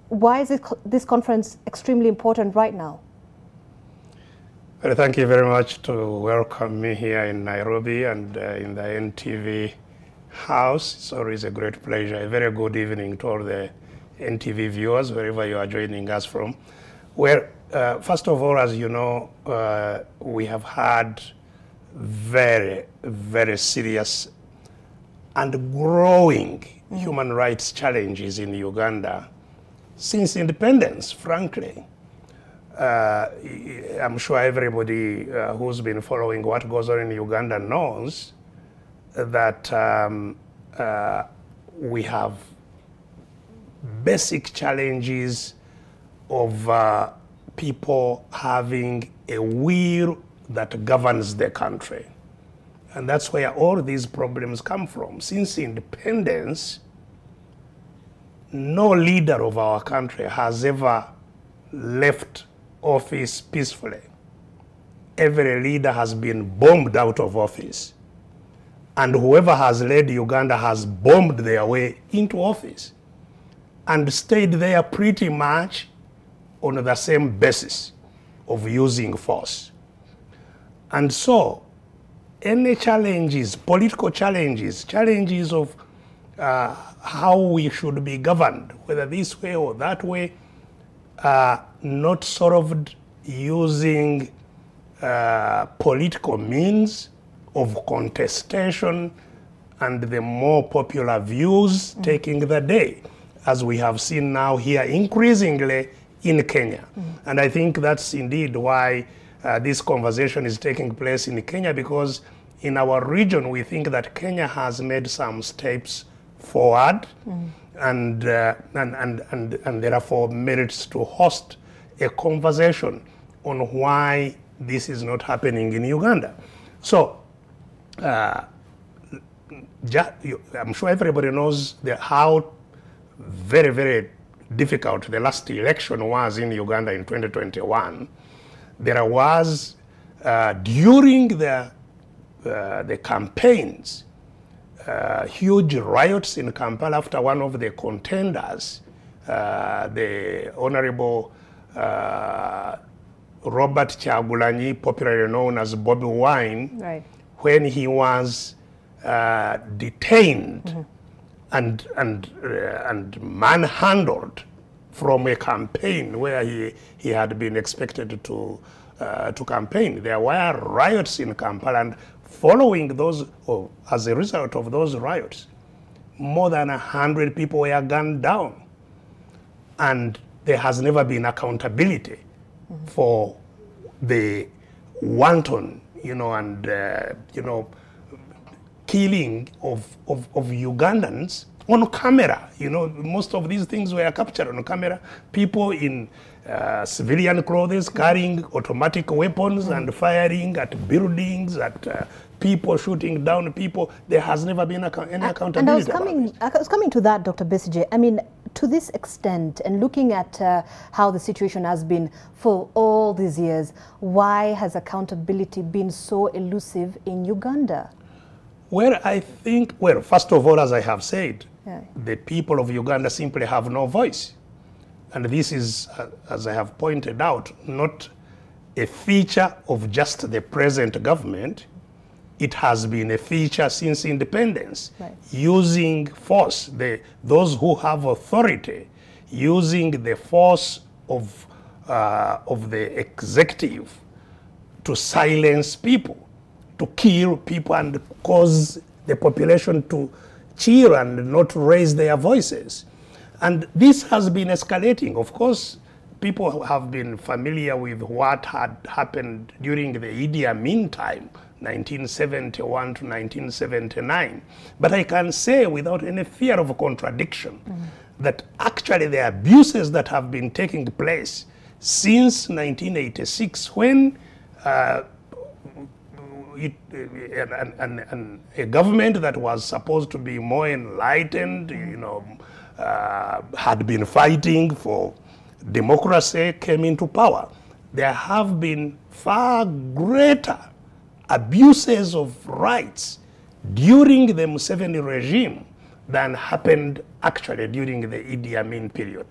Why is this conference extremely important right now? Well, thank you very much to welcome me here in Nairobi and in the NTV house. It's always a great pleasure. A very good evening to all the NTV viewers, wherever you are joining us from. Well, first of all, as you know, we have had very, very serious and growing human rights challenges in Uganda since independence, frankly. I'm sure everybody who's been following what goes on in Uganda knows that we have basic challenges of people having a will that governs the country. And that's where all these problems come from. Since independence, no leader of our country has ever left office peacefully. Every leader has been bombed out of office. And whoever has led Uganda has bombed their way into office and stayed there pretty much on the same basis of using force. And so, any challenges, political challenges, challenges of how we should be governed, whether this way or that way, not solved using political means of contestation and the more popular views taking the day, as we have seen now here increasingly in Kenya. And I think that's indeed why this conversation is taking place in Kenya, because in our region we think that Kenya has made some steps forward and therefore merits to host a conversation on why this is not happening in Uganda. So, I'm sure everybody knows how very, very difficult the last election was in Uganda in 2021. There was, during the campaigns, huge riots in Kampala after one of the contenders, the Honorable Robert Kyagulanyi, popularly known as Bobi Wine, right, when he was detained and manhandled from a campaign where he had been expected to campaign. There were riots in Kampala, and following those, or as a result of those riots, more than 100 people were gunned down. And there has never been accountability for the wanton, killing of Ugandans on camera. Most of these things were captured on camera. People in civilian clothes carrying automatic weapons and firing at buildings, at people, shooting down people. There has never been any accountability. And I was coming to that, Dr. Besigye. I mean, to this extent, and looking at how the situation has been for all these years, why has accountability been so elusive in Uganda? Well, I think, first of all, as I have said, the people of Uganda simply have no voice. And this is, as I have pointed out, not a feature of just the present government. It has been a feature since independence, using force, those who have authority, using the force of the executive to silence people, to kill people and cause the population to cheer and not raise their voices. And this has been escalating. Of course, people have been familiar with what had happened during the Idi Amin time, 1971 to 1979. But I can say without any fear of contradiction that actually the abuses that have been taking place since 1986, when a government that was supposed to be more enlightened, had been fighting for democracy, came into power. There have been far greater abuses of rights during the Museveni regime than happened actually during the Idi Amin period.